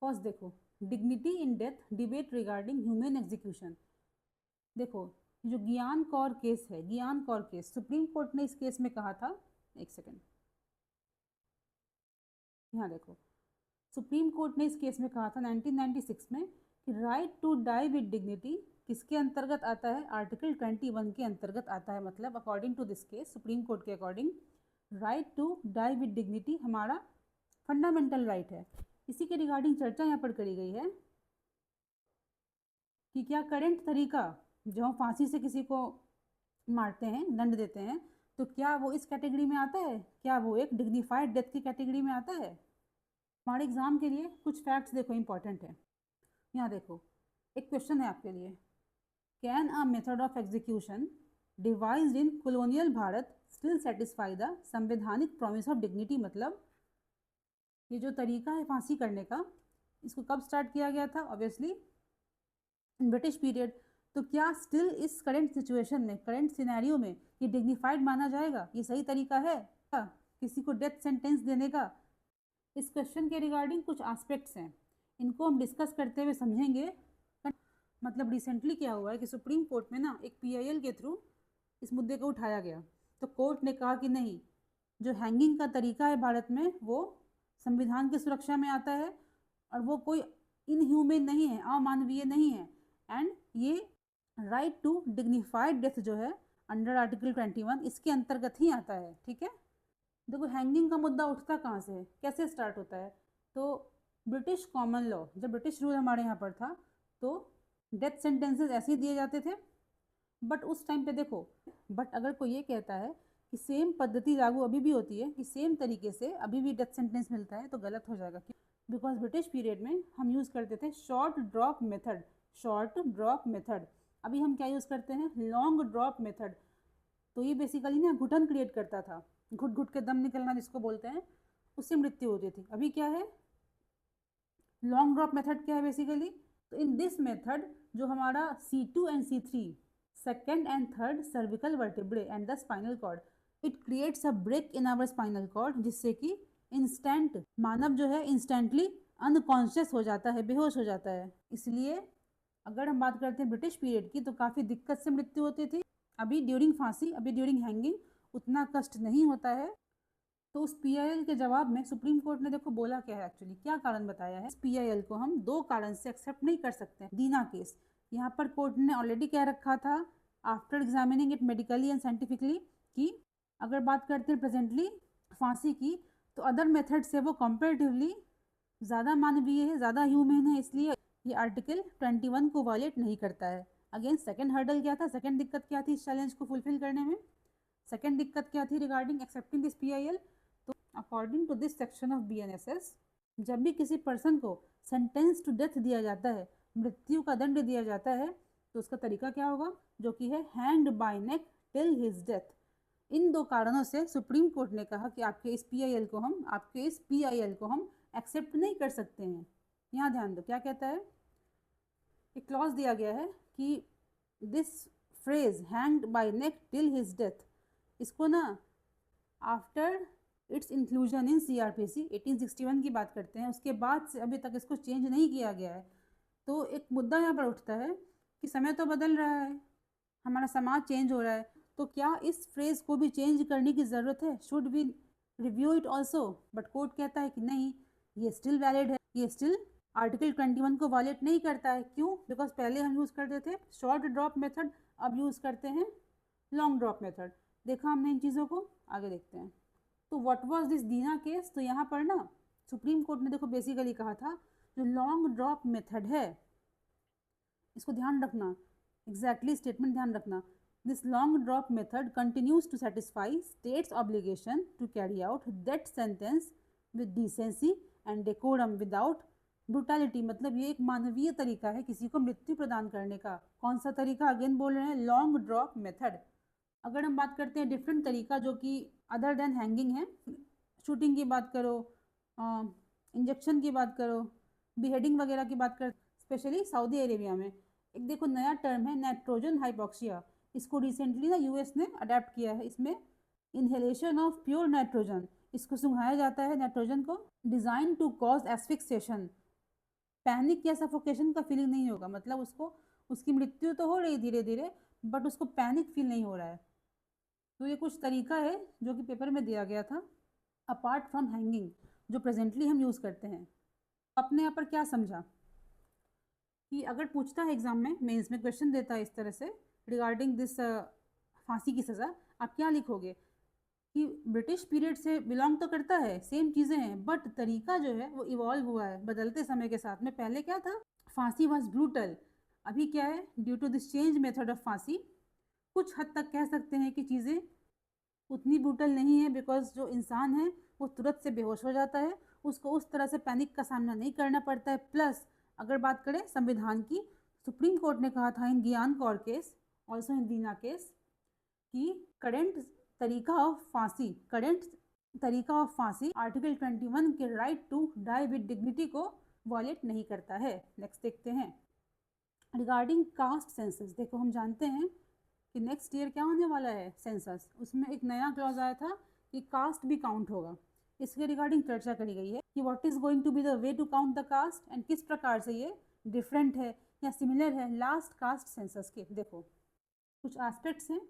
First देखो, dignity in death debate regarding human execution. देखो, जो ज्ञान कौर केस है, ज्ञान कौर केस, सुप्रीम कोर्ट ने इस केस में कहा था, एक सेकेंड, यहाँ देखो, सुप्रीम कोर्ट ने इस केस में कहा था 1996 में कि right to die with dignity किसके अंतर्गत आता है, आर्टिकल 21 के अंतर्गत आता है। मतलब according to this case, supreme court के according, right to die with dignity हमारा फंडामेंटल राइट है। इसी के रिगार्डिंग चर्चा यहाँ पर करी गई है कि क्या करेंट तरीका, जो हम फांसी से किसी को मारते हैं, दंड देते हैं, तो क्या वो इस कैटेगरी में आता है, क्या वो एक डिग्निफाइड डेथ की कैटेगरी में आता है। हमारे एग्जाम के लिए कुछ फैक्ट्स देखो इंपॉर्टेंट है। यहाँ देखो, एक क्वेश्चन है आपके लिए, can a method of execution devised in colonial Bharat still satisfy the संवैधानिक प्रॉमिस ऑफ डिग्निटी। मतलब ये जो तरीका है फांसी करने का, इसको कब स्टार्ट किया गया था, ऑब्वियसली ब्रिटिश पीरियड। तो क्या स्टिल इस करंट सिचुएशन में, करंट सिनेरियो में ये डिग्निफाइड माना जाएगा, ये सही तरीका है किसी को डेथ सेंटेंस देने का। इस क्वेश्चन के रिगार्डिंग कुछ एस्पेक्ट्स हैं, इनको हम डिस्कस करते हुए समझेंगे। मतलब रिसेंटली क्या हुआ है कि सुप्रीम कोर्ट में ना एक PIL के थ्रू इस मुद्दे को उठाया गया, तो कोर्ट ने कहा कि नहीं, जो हैंगिंग का तरीका है भारत में वो संविधान की सुरक्षा में आता है और वो कोई इनह्यूमन नहीं है, अमानवीय नहीं है, एंड ये राइट टू डिग्निफाइड डेथ जो है अंडर आर्टिकल 21 इसके अंतर्गत ही आता है। ठीक है, देखो हैंगिंग का मुद्दा उठता कहाँ से है, कैसे स्टार्ट होता है। तो ब्रिटिश कॉमन लॉ, जब ब्रिटिश रूल हमारे यहाँ पर था तो डेथ सेंटेंसेस ऐसे ही दिए जाते थे। बट उस टाइम पे देखो, बट अगर कोई ये कहता है कि सेम पद्धति लागू अभी भी होती है, कि सेम तरीके से अभी भी डेथ सेंटेंस मिलता है, तो गलत हो जाएगा। बिकॉज ब्रिटिश पीरियड में हम यूज़ करते थे short drop method, short drop method. अभी हम क्या यूज़ करते हैं, लॉन्ग ड्रॉप मेथड। तो ये बेसिकली ना घुटन क्रिएट करता था, घुट घुट के दम निकलना जिसको बोलते हैं, उससे मृत्यु होती थी। अभी क्या है, लॉन्ग ड्रॉप मेथड क्या है बेसिकली। तो इन दिस मेथड जो हमारा C2 and C3, second and third cervical vertebrae and the spinal cord, it creates a break in our spinal cord, जिससे कि इंस्टेंट मानव जो है इंस्टेंटली अनकॉन्शियस हो जाता है, बेहोश हो जाता है। इसलिए अगर हम बात करते हैं ब्रिटिश पीरियड की, तो काफ़ी दिक्कत से मृत्यु होती थी। अभी ड्यूरिंग फांसी, अभी ड्यूरिंग हैंगिंग उतना कष्ट नहीं होता है। तो उस PIL के जवाब में सुप्रीम कोर्ट ने देखो बोला क्या है, एक्चुअली क्या कारण बताया है। इस PIL को हम दो कारण से एक्सेप्ट नहीं कर सकते। दीना केस, यहाँ पर कोर्ट ने ऑलरेडी कह रखा था after examining it medically and scientifically कि अगर बात करते हैं प्रेजेंटली फांसी की, तो अदर मेथड से वो कंपेरेटिवली ज़्यादा मानवीय है, ज़्यादा ह्यूमन है, इसलिए ये आर्टिकल 21 को वायलेट नहीं करता है। अगेन सेकेंड हर्डल क्या था, सेकेंड दिक्कत क्या थी इस चैलेंज को फुलफिल करने में, सेकेंड दिक्कत क्या थी रिगार्डिंग एक्सेप्टिंग दिस PIL। तो according to this section of BNSS, जब भी किसी पर्सन को सेंटेंस टू डेथ दिया जाता है, मृत्यु का दंड दिया जाता है, तो उसका तरीका क्या होगा, जो कि है hanged by neck till his death. इन दो कारणों से सुप्रीम कोर्ट ने कहा कि आपके इस PIL को हम एक्सेप्ट नहीं कर सकते हैं। यहाँ ध्यान दो क्या कहता है, एक क्लॉज दिया गया है कि this phrase hanged by neck till his death, इसको ना after its inclusion in CRPC 1861 की बात करते हैं, उसके बाद से अभी तक इसको चेंज नहीं किया गया है। तो एक मुद्दा यहाँ पर उठता है कि समय तो बदल रहा है, हमारा समाज चेंज हो रहा है, तो क्या इस फ्रेज को भी चेंज करने की ज़रूरत है, should we review it also. But court कहता है कि नहीं, ये स्टिल वैलिड है, ये स्टिल आर्टिकल 21 को वायलेट नहीं करता है। क्यों, बिकॉज पहले हम यूज़ करते थे शॉर्ट ड्रॉप मेथड, अब यूज़ करते हैं लॉन्ग ड्रॉप मेथड। देखा हमने इन चीज़ों को, आगे देखते हैं। तो what was this Dina case, तो यहाँ पर ना सुप्रीम कोर्ट ने देखो बेसिकली कहा था जो लॉन्ग ड्रॉप मेथड है, इसको ध्यान रखना, एग्जैक्टली स्टेटमेंट ध्यान रखना, this long drop method continues to satisfy states obligation to carry out death sentence with decency and decorum without brutality. मतलब ये एक मानवीय तरीका है किसी को मृत्यु प्रदान करने का। कौन सा तरीका, अगेन बोल रहे हैं लॉन्ग ड्रॉप मेथड। अगर हम बात करते हैं डिफरेंट तरीका जो कि अदर देन हैंगिंग है, शूटिंग की बात करो, इंजेक्शन की बात करो, बिहेडिंग वगैरह की बात कर, स्पेशली सऊदी अरेबिया में एक देखो नया टर्म है नाइट्रोजन हाइपोक्सिया, इसको रिसेंटली ना US ने अडेप्ट किया है। इसमें इनहेलेशन ऑफ प्योर नाइट्रोजन, इसको सुंघाया जाता है नाइट्रोजन को, डिज़ाइन टू कॉज एस्फिक्सेशन। पैनिक या सफोकेशन का फीलिंग नहीं होगा, मतलब उसको उसकी मृत्यु तो हो रही धीरे धीरे, बट उसको पैनिक फील नहीं हो रहा है। तो ये कुछ तरीका है जो कि पेपर में दिया गया था, अपार्ट फ्रॉम हैंगिंग, जो प्रेजेंटली हम यूज़ करते हैं। आपने यहाँ पर क्या समझा कि अगर पूछता है एग्जाम में, मेंस में क्वेश्चन देता है इस तरह से रिगार्डिंग दिस फांसी की सज़ा, आप क्या लिखोगे कि ब्रिटिश पीरियड से बिलोंग तो करता है, सेम चीज़ें हैं, बट तरीका जो है वो इवॉल्व हुआ है बदलते समय के साथ में। पहले क्या था, फांसी वॉज ब्रूटल, अभी क्या है, due to this change method of फांसी कुछ हद तक कह सकते हैं कि चीज़ें उतनी ब्रूटल नहीं है, बिकॉज जो इंसान है वो तुरंत से बेहोश हो जाता है, उसको उस तरह से पैनिक का सामना नहीं करना पड़ता है। प्लस अगर बात करें संविधान की, सुप्रीम कोर्ट ने कहा था in Gian Kaur case, also in Deena case, कि करंट तरीका ऑफ फांसी आर्टिकल 21 के right to die with dignity को वॉलेट नहीं करता है। नेक्स्ट देखते हैं रिगार्डिंग कास्ट सेंसस। देखो हम जानते हैं कि नेक्स्ट ईयर क्या होने वाला है, सेंसस, उसमें एक नया क्लॉज आया था कि कास्ट भी काउंट होगा। इसके रिगार्डिंग चर्चा करी गई है कि what is going to be the way to count the caste and किस प्रकार से ये डिफरेंट है या सिमिलर है लास्ट कास्ट सेंसस के। देखो कुछ एस्पेक्ट्स हैं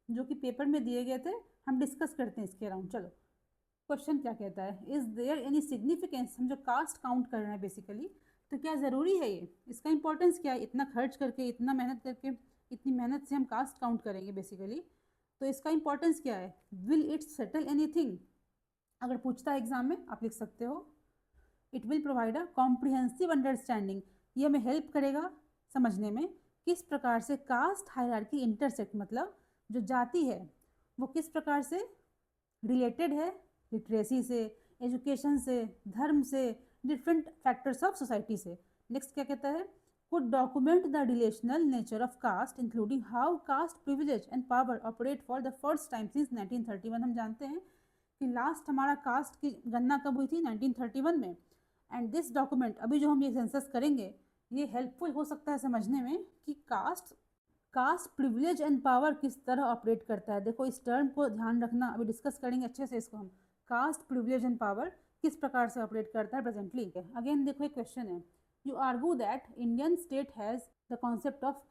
जो कि पेपर में दिए गए थे, हम डिस्कस करते हैं इसके अराउंड। चलो क्वेश्चन क्या कहता है, इज देयर एनी सिग्निफिकेंस, हम जो कास्ट काउंट कर रहे हैं बेसिकली, तो क्या ज़रूरी है ये, इसका इंपॉर्टेंस क्या है, इतना खर्च करके इतना मेहनत करके इतनी मेहनत से हम कास्ट काउंट करेंगे बेसिकली, तो इसका इंपॉर्टेंस क्या है। विल इट सेटल एनीथिंग, अगर पूछता है एग्जाम में आप लिख सकते हो it will provide a comprehensive understanding, ये हमें हेल्प करेगा समझने में किस प्रकार से कास्ट हायरार्की इंटरसेक्ट, मतलब जो जाति है वो किस प्रकार से रिलेटेड है लिटरेसी से, एजुकेशन से, धर्म से, डिफरेंट फैक्टर्स ऑफ सोसाइटी से। नेक्स्ट क्या कहता है, could document the relational nature of caste including how caste privilege and power operate for the first time since 1931। हम जानते हैं कि लास्ट हमारा कास्ट की गणना कब हुई थी, 1931 में। एंड दिस डॉक्यूमेंट, अभी जो हम ये सेंसस करेंगे, ये हेल्पफुल हो सकता है समझने में कि कास्ट प्रिविलेज एंड पावर किस तरह ऑपरेट करता है। देखो इस टर्म को ध्यान रखना, अभी डिस्कस करेंगे अच्छे से इसको हम, कास्ट प्रिविलेज एंड पावर किस प्रकार से ऑपरेट करता है प्रेजेंटली। अगेन देखो एक क्वेश्चन है, you argue that Indian state has the concept of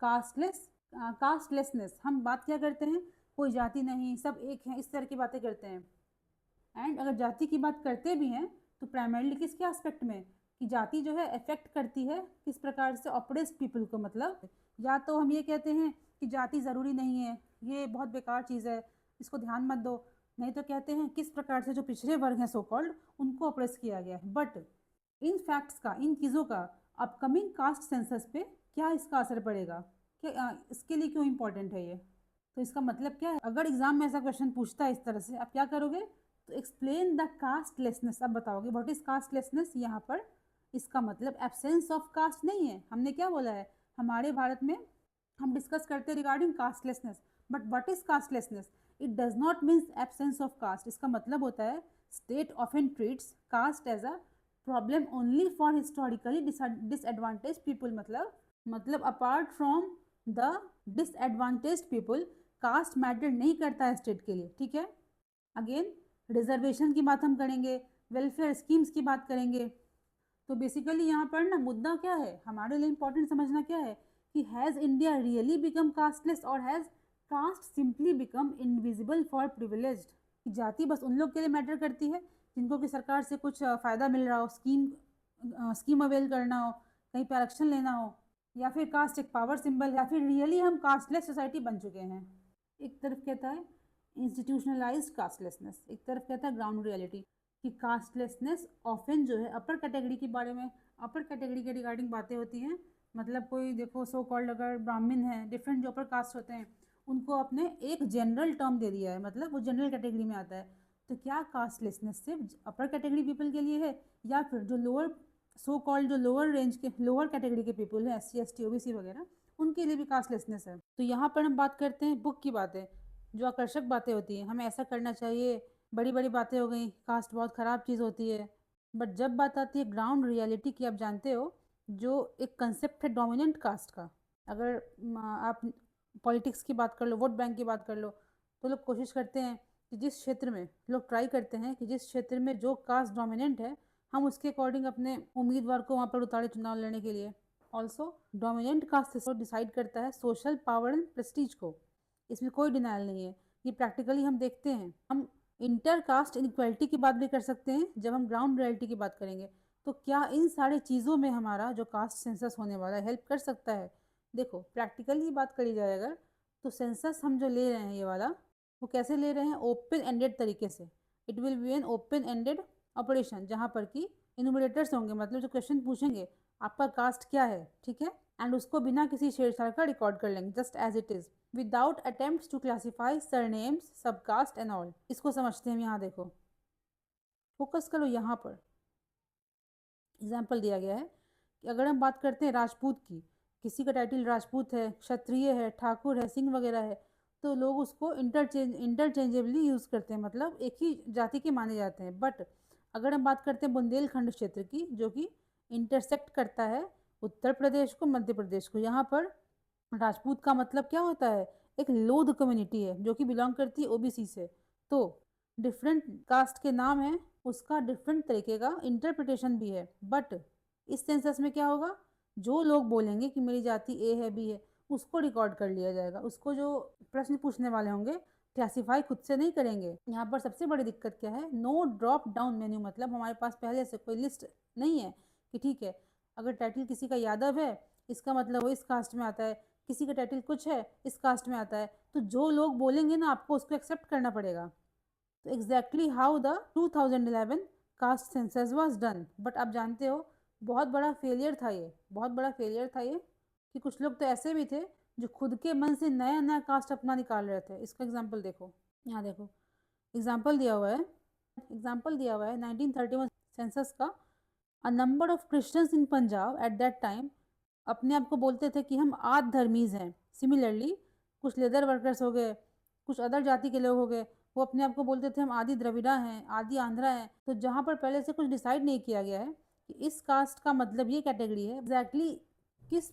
castelessness. हम बात क्या करते हैं, कोई जाति नहीं, सब एक हैं, इस तरह की बातें करते हैं। एंड अगर जाति की बात करते भी हैं तो प्राइमरीली किसके एस्पेक्ट में, कि जाति जो है अफेक्ट करती है किस प्रकार से ऑप्रेस्ड पीपल को, मतलब या तो हम ये कहते हैं कि जाति ज़रूरी नहीं है, ये बहुत बेकार चीज़ है, इसको ध्यान मत दो, नहीं तो कहते हैं किस प्रकार से जो पिछड़े वर्ग हैं सो कॉल्ड उनको ऑप्रेस किया गया है। बट इन फैक्ट्स का, इन चीज़ों का अपकमिंग कास्ट सेंसस पे क्या इसका असर पड़ेगा, क्या इसके लिए क्यों इम्पोर्टेंट है ये। तो इसका मतलब क्या है, अगर एग्जाम में ऐसा क्वेश्चन पूछता है इस तरह से, आप क्या करोगे, तो एक्सप्लेन द कास्टलेसनेस, अब बताओगे व्हाट इज कास्टलेसनेस। यहाँ पर इसका मतलब एब्सेंस ऑफ कास्ट नहीं है, हमने क्या बोला है, हमारे भारत में हम डिस्कस करते हैं regarding castelessness, but what is castelessness, it does not means absence of caste. इसका मतलब होता है state often treats caste as a problem only for historically disadvantage people, मतलब apart from the disadvantage people caste matter नहीं करता है state के लिए, ठीक है। अगेन रिजर्वेशन की बात हम करेंगे, वेलफेयर स्कीम्स की बात करेंगे। तो बेसिकली यहाँ पर ना मुद्दा क्या है, हमारे लिए इंपॉर्टेंट समझना क्या है कि has India really become casteless और has caste simply become invisible for privileged. जाति बस उन लोग के लिए मैटर करती है जिनको कि सरकार से कुछ फ़ायदा मिल रहा हो, स्कीम अवेल करना हो, कहीं पर आरक्षण लेना हो, या फिर कास्ट एक पावर सिंबल, या फिर रियली हम कास्टलेस सोसाइटी बन चुके हैं। एक तरफ कहता है इंस्टीट्यूशनलाइज्ड कास्टलेसनेस, एक तरफ कहता है ग्राउंड रियलिटी कि कास्टलेसनेस ऑफन जो है अपर कैटेगरी के बारे में, अपर कैटेगरी के रिगार्डिंग बातें होती हैं, मतलब कोई देखो सो कॉल्ड अगर ब्राह्मण है, डिफरेंट जो अपर कास्ट होते हैं उनको अपने एक जनरल टर्म दे दिया है, मतलब वो जनरल कैटेगरी में आता है। तो क्या कास्टलेसनेस सिर्फ अपर कैटेगरी पीपल के लिए है, या फिर जो लोअर सो कॉल्ड जो लोअर रेंज के लोअर कैटेगरी के पीपल हैं, SC ST OBC वगैरह, उनके लिए भी कास्टलेसनेस है। तो यहाँ पर हम बात करते हैं बुक की बातें, जो आकर्षक बातें होती हैं, हमें ऐसा करना चाहिए, बड़ी बड़ी बातें हो गई, कास्ट बहुत ख़राब चीज़ होती है। बट जब बात आती है ग्राउंड रियलिटी की, आप जानते हो जो एक कंसेप्ट है डोमिनेंट कास्ट का, अगर आप पॉलिटिक्स की बात कर लो, वोट बैंक की बात कर लो, तो लोग कोशिश करते हैं कि जिस क्षेत्र में लोग ट्राई करते हैं कि जिस क्षेत्र में जो कास्ट डोमिनेंट है हम उसके अकॉर्डिंग अपने उम्मीदवार को वहाँ पर उतारे चुनाव लड़ने के लिए। Also dominant caste system decide करता है सोशल पावर एंड प्रेस्टीज को, इसमें कोई डिनाइल नहीं है, ये प्रैक्टिकली हम देखते हैं। हम इंटर कास्ट इनक्वलिटी की बात भी कर सकते हैं जब हम ग्राउंड रियलिटी की बात करेंगे। तो क्या इन सारे चीज़ों में हमारा जो कास्ट सेंसस होने वाला है हेल्प कर सकता है? देखो प्रैक्टिकली बात करी जाए अगर, तो सेंसस हम जो ले रहे हैं ये वाला, वो कैसे ले रहे हैं? ओपन एंडेड तरीके से। It will be an open ended operation, जहाँ पर कि इनुमरेटर्स होंगे, मतलब जो क्वेश्चन पूछेंगे आपका कास्ट क्या है, ठीक है, एंड उसको बिना किसी छेड़छाड़ का रिकॉर्ड कर लेंगे just as it is, without attempt to classify surnames, subcaste and all. इसको समझते हैं। यहाँ देखो, फोकस करो यहाँ पर। एग्जाम्पल दिया गया है कि अगर हम बात करते हैं राजपूत की, किसी का टाइटल राजपूत है, क्षत्रिय है, ठाकुर है, सिंह वगैरह है, तो लोग उसको इंटरचेंजेबली यूज़ करते हैं, मतलब एक ही जाति के माने जाते हैं। बट अगर हम बात करते हैं बुंदेलखंड क्षेत्र की, जो कि इंटरसेक्ट करता है उत्तर प्रदेश को, मध्य प्रदेश को, यहाँ पर राजपूत का मतलब क्या होता है? एक लोध कम्युनिटी है जो कि बिलोंग करती है ओबीसी से। तो डिफरेंट कास्ट के नाम है, उसका डिफरेंट तरीके का इंटरप्रिटेशन भी है। बट इस सेंसस में क्या होगा? जो लोग बोलेंगे कि मेरी जाति ए है, बी है, उसको रिकॉर्ड कर लिया जाएगा। उसको जो प्रश्न पूछने वाले होंगे क्लासीफाई खुद से नहीं करेंगे। यहाँ पर सबसे बड़ी दिक्कत क्या है? नो ड्रॉप डाउन मेन्यू, मतलब हमारे पास पहले से कोई लिस्ट नहीं है कि ठीक है अगर टाइटल किसी का यादव है इसका मतलब वो इस कास्ट में आता है, किसी का टाइटल कुछ है इस कास्ट में आता है, तो जो लोग बोलेंगे ना आपको उसको एक्सेप्ट करना पड़ेगा। तो exactly how the 2011 caste census was done. But आप जानते हो बहुत बड़ा फेलियर था ये, बहुत बड़ा फेलियर था ये, कि कुछ लोग तो ऐसे भी थे जो खुद के मन से नया नया कास्ट अपना निकाल रहे थे। इसका एग्जाम्पल देखो, यहाँ देखो एग्जाम्पल दिया हुआ है, एग्जाम्पल दिया हुआ है 1931 सेंसस का। A number of Christians in Punjab at that time अपने आप को बोलते थे कि हम आद धर्मीज हैं। सिमिलरली कुछ लेदर वर्कर्स हो गए, कुछ अदर जाति के लोग हो गए, वो अपने आप को बोलते थे हम आदि द्रविड़ा हैं, आदि आंध्रा हैं। तो जहाँ पर पहले से कुछ डिसाइड नहीं किया गया है कि इस कास्ट का मतलब ये कैटेगरी है, एग्जैक्टली किस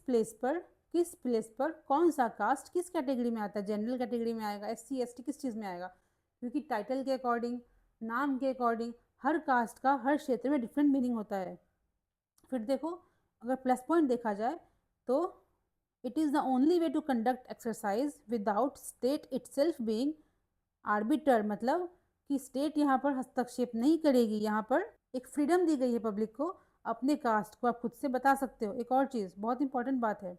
प्लेस पर कौन सा कास्ट किस कैटेगरी में आता है, जनरल कैटेगरी में आएगा, एससी एसटी किस चीज़ में आएगा, क्योंकि टाइटल के अकॉर्डिंग, नाम के अकॉर्डिंग हर कास्ट का हर क्षेत्र में डिफरेंट मीनिंग होता है। फिर देखो अगर प्लस पॉइंट देखा जाए तो it is the only way to conduct exercise without state itself being arbiter, मतलब कि स्टेट यहाँ पर हस्तक्षेप नहीं करेगी। यहाँ पर एक फ्रीडम दी गई है पब्लिक को, अपने कास्ट को आप खुद से बता सकते हो। एक और चीज़ बहुत इंपॉर्टेंट बात है,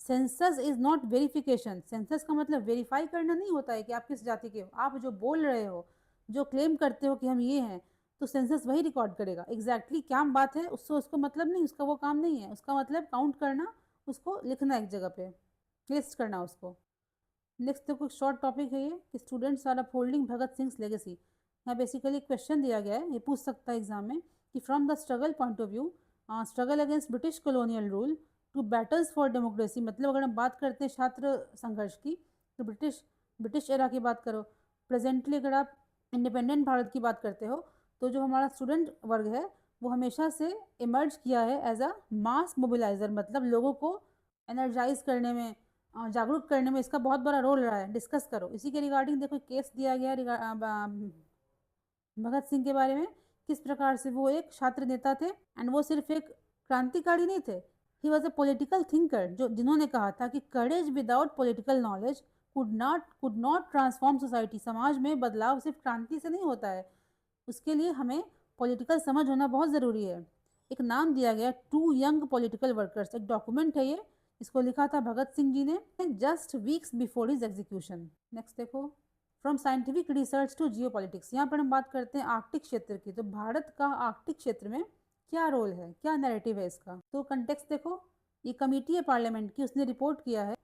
census is not verification. Census का मतलब वेरीफाई करना नहीं होता है कि आप किस जाति के हो। आप जो बोल रहे हो, जो क्लेम करते हो कि हम ये हैं, तो सेंसस वही रिकॉर्ड करेगा। एग्जैक्टली क्या बात है उससे उसको मतलब नहीं, उसका वो काम नहीं है। उसका मतलब काउंट करना, उसको लिखना एक जगह पे, लिस्ट करना उसको। नेक्स्ट देखो शॉर्ट टॉपिक है ये कि students are upholding Bhagat Singh legacy. यहाँ बेसिकली क्वेश्चन दिया गया है, ये पूछ सकता है एग्जाम में कि from the struggle point of view, struggle against British colonial rule to battles for democracy, मतलब अगर हम बात करते हैं छात्र संघर्ष की, तो ब्रिटिश एरा की बात करो। प्रेजेंटली अगर आप इंडिपेंडेंट भारत की बात करते हो, तो जो हमारा स्टूडेंट वर्ग है वो हमेशा से इमर्ज किया है एज अ मास मोबिलाइजर, मतलब लोगों को एनर्जाइज करने में, जागरूक करने में इसका बहुत बड़ा रोल रहा है। डिस्कस करो इसी के रिगार्डिंग। देखो केस दिया गया भगत सिंह के बारे में, किस प्रकार से वो एक छात्र नेता थे, एंड वो सिर्फ एक क्रांतिकारी नहीं थे, he was a political thinker, जो जिन्होंने कहा था कि courage without political knowledge could not transform society. समाज में बदलाव सिर्फ क्रांति से नहीं होता है, उसके लिए हमें पॉलिटिकल समझ होना बहुत ज़रूरी है। एक नाम दिया गया टू यंग पॉलिटिकल वर्कर्स, एक डॉक्यूमेंट है ये, इसको लिखा था भगत सिंह जी ने just weeks before his execution. Next देखो, from scientific research to geopolitics. यहाँ पर हम बात करते हैं आर्कटिक क्षेत्र की, तो भारत का आर्कटिक क्षेत्र में क्या रोल है, क्या नैरेटिव है इसका। तो कंटेक्स्ट देखो, ये कमेटी है पार्लियामेंट की, उसने रिपोर्ट किया है,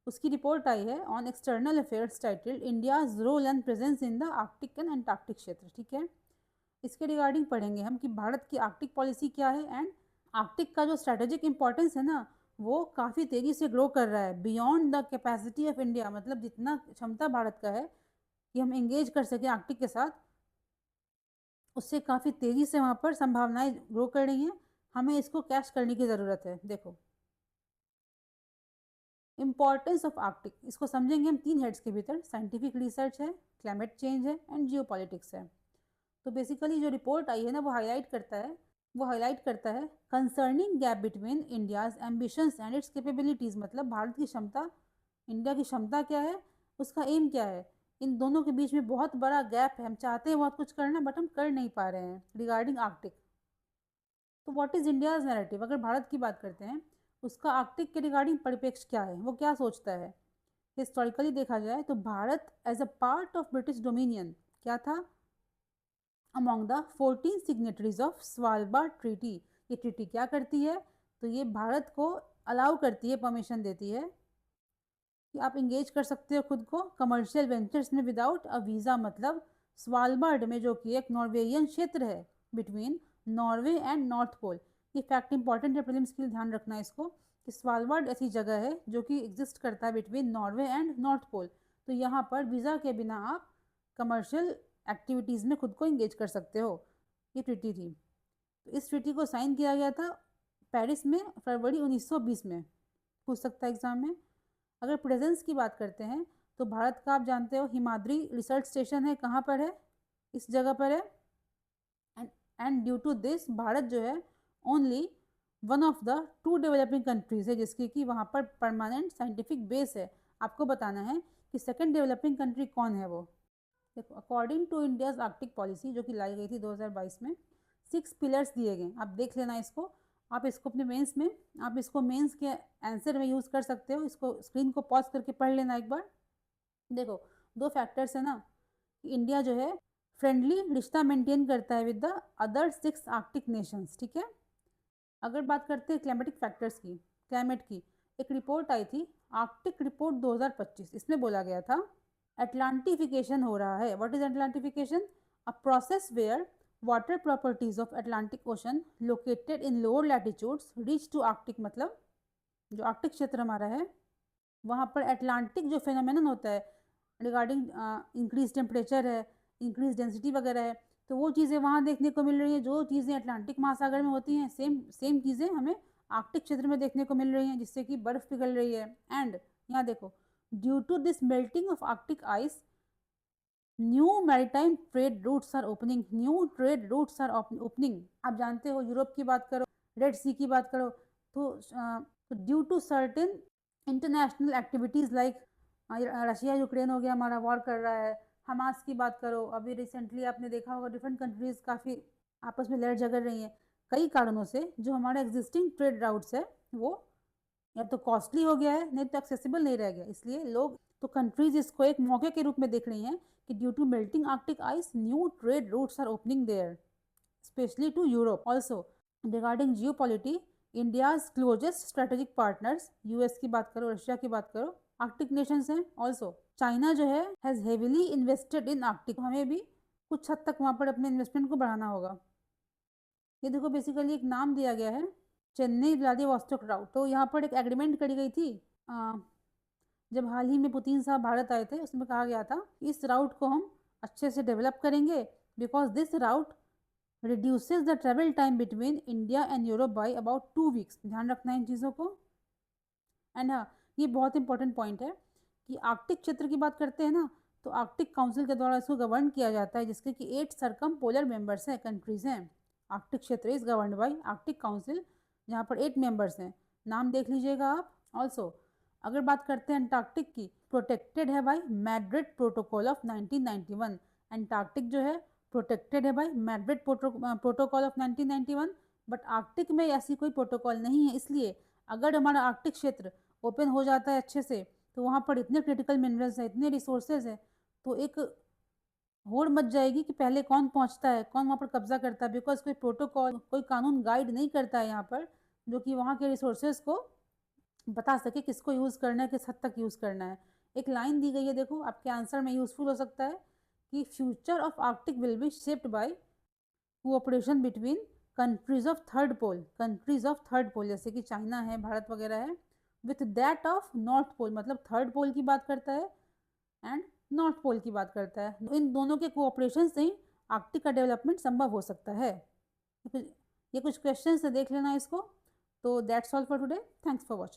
उसकी रिपोर्ट आई है on external affairs titled India's role and presence in the Arctic and Antarctic क्षेत्र, ठीक है। इसके रिगार्डिंग पढ़ेंगे हम कि भारत की आर्कटिक पॉलिसी क्या है, एंड आर्कटिक का जो स्ट्रेटेजिक इंपॉर्टेंस है ना, वो काफ़ी तेज़ी से ग्रो कर रहा है beyond the capacity of India, मतलब जितना क्षमता भारत का है कि हम एंगेज कर सकें आर्कटिक के साथ, उससे काफ़ी तेज़ी से वहाँ पर संभावनाएं ग्रो कर रही हैं। हमें इसको कैच करने की ज़रूरत है। देखो इंपॉर्टेंस ऑफ आर्कटिक, इसको समझेंगे हम तीन हेड्स के भीतर, साइंटिफिक रिसर्च है, क्लाइमेट चेंज है, एंड जियो पॉलिटिक्स है। तो बेसिकली जो रिपोर्ट आई है ना, वो हाईलाइट करता है वो हाईलाइट करता है concerning gap between India's ambitions and it's capabilities, मतलब भारत की क्षमता, इंडिया की क्षमता क्या है, उसका एम क्या है, इन दोनों के बीच में बहुत बड़ा गैप है। हम चाहते हैं बहुत कुछ करना बट हम कर नहीं पा रहे हैं रिगार्डिंग आर्कटिक। तो व्हाट इज़ इंडियाज़ नैरेटिव, अगर भारत की बात करते हैं उसका आर्कटिक के रिगार्डिंग परिप्रेक्ष्य क्या है, वो क्या सोचता है। हिस्टोरिकली देखा जाए तो Bharat as a part of British dominion क्या था, among the 14 signatories of Svalbard treaty. ये ट्रीटी क्या करती है, तो ये भारत को अलाउ करती है, परमिशन देती है कि आप इंगेज कर सकते हो खुद को कमर्शियल वेंचर्स में विदाउट अ वीज़ा। मतलब स्वालबार्ड में, जो कि एक नॉर्वेजियन क्षेत्र है between Norway and north pole, ये फैक्ट इंपॉर्टेंट है प्रीलिम्स के लिए, ध्यान रखना है इसको, कि स्वालबार्ड ऐसी जगह है जो कि एग्जिस्ट करता है between Norway and north pole. तो यहाँ पर वीज़ा के बिना आप कमर्शियल एक्टिविटीज़ में खुद को इंगेज कर सकते हो। ये ट्रीटी थी। तो इस ट्रीटी को साइन किया गया था पेरिस में फरवरी 1920 में। पूछ सकता है एग्जाम में। अगर प्रेजेंस की बात करते हैं तो भारत का आप जानते हो हिमाद्री रिसर्च स्टेशन है, कहाँ पर है, इस जगह पर है। And due to this Bharat जो है only one of the 2 developing countries है जिसकी कि वहाँ पर परमानेंट साइंटिफिक बेस है। आपको बताना है कि सेकेंड डेवलपिंग कंट्री कौन है वो। देखो, according to India's Arctic policy जो कि लाई गई थी 2022 में, 6 पिलर्स दिए गए। आप देख लेना इसको, आप इसको अपने मेंस में, आप इसको मेंस के आंसर में यूज़ कर सकते हो। इसको स्क्रीन को पॉज करके पढ़ लेना एक बार। देखो, 2 फैक्टर्स है ना, इंडिया जो है फ्रेंडली रिश्ता मेंटेन करता है with the other 6 Arctic Nations, ठीक है। अगर बात करते हैं क्लाइमेटिक फैक्टर्स की, क्लाइमेट की, एक रिपोर्ट आई थी आर्कटिक रिपोर्ट 2025, इसमें बोला गया था अटलांटिफिकेशन हो रहा है। What is atlantification, a process where water properties of Atlantic ocean located in lower latitudes reach to Arctic, मतलब जो आर्कटिक क्षेत्र हमारा है वहाँ पर अटलांटिक जो फेनोमेनन होता है रिगार्डिंग इंक्रीज टेम्परेचर है, इंक्रीज डेंसिटी वगैरह है, तो वो चीज़ें वहाँ देखने को मिल रही हैं। जो चीज़ें अटलांटिक महासागर में होती हैं सेम सेम चीज़ें हमें आर्कटिक क्षेत्र में देखने को मिल रही हैं, जिससे कि बर्फ़ पिघल रही है। एंड यहाँ देखो, due to this melting of Arctic ice new maritime trade routes are opening, new trade routes are opening. आप जानते हो यूरोप की बात करो, रेड सी की बात करो, तो due to certain international activities like Russia Ukraine हो गया हमारा, वॉर कर रहा है, हमास की बात करो, अभी रिसेंटली आपने देखा होगा डिफरेंट कंट्रीज़ काफ़ी आपस में लड़ झगड़ रही हैं। कई कारणों से जो हमारा एग्जिस्टिंग ट्रेड राउट्स है वो या तो कॉस्टली हो गया है, नहीं तो एक्सेसिबल नहीं रह गया, इसलिए लोग, तो कंट्रीज इसको एक मौके के रूप में देख रही हैं कि due to melting Arctic ice new trade routes are opening there specially to Europe. Also regarding geopolity, India's closest strategic partners, US की बात करो, रशिया की बात करो, आर्कटिक नेशंस हैं। ऑल्सो चाइना जो है has heavily invested in Arctic, हमें भी कुछ हद तक वहाँ पर अपने इन्वेस्टमेंट को बढ़ाना होगा। ये देखो, बेसिकली एक नाम दिया गया है चेन्नई व्लादिवोस्टोक राउट। तो यहाँ पर एक एग्रीमेंट करी गई थी जब हाल ही में पुतिन साहब भारत आए थे, उसमें कहा गया था इस राउट को हम अच्छे से डेवलप करेंगे because this route reduces the travel time between India and Europe by about 2 weeks. ध्यान रखना है इन चीज़ों को। एंड हाँ, ये बहुत इंपॉर्टेंट पॉइंट है कि आर्कटिक क्षेत्र की बात करते हैं ना, तो आर्कटिक काउंसिल के द्वारा इसको गवर्न किया जाता है, जिसके कि 8 सर्कम पोलर मेंबर्स हैं, कंट्रीज हैं। आर्कटिक क्षेत्र is governed by Arctic council, जहाँ पर 8 मेंबर्स हैं, नाम देख लीजिएगा आप। ऑल्सो अगर बात करते हैं अंटार्कटिक की, प्रोटेक्टेड है by Madrid protocol of 1991। Antarctic जो है प्रोटेक्टेड है by Madrid protocol of 1991, but Arctic में ऐसी कोई प्रोटोकॉल नहीं है। इसलिए अगर हमारा आर्कटिक क्षेत्र ओपन हो जाता है अच्छे से, तो वहाँ पर इतने क्रिटिकल मिनरल्स हैं, इतने रिसोर्सेज हैं, तो एक होड़ मच जाएगी कि पहले कौन पहुँचता है, कौन वहाँ पर कब्जा करता है, बिकॉज कोई प्रोटोकॉल, कोई कानून गाइड नहीं करता है यहाँ पर, जो कि वहाँ के रिसोर्सेज को बता सके किसको यूज़ करना है, किस हद तक यूज़ करना है। एक लाइन दी गई है, देखो आपके आंसर में यूज़फुल हो सकता है कि future of Arctic will be shaped by cooperation between countries of third pole, countries of third pole जैसे कि चाइना है, भारत वगैरह है, with that of north pole, मतलब थर्ड पोल की बात करता है एंड नॉर्थ पोल की बात करता है। इन दोनों के कोऑपरेशन से ही आर्कटिक का डेवलपमेंट संभव हो सकता है। ये कुछ क्वेश्चन से देख लेना इसको। तो that's all for today, thanks for watching.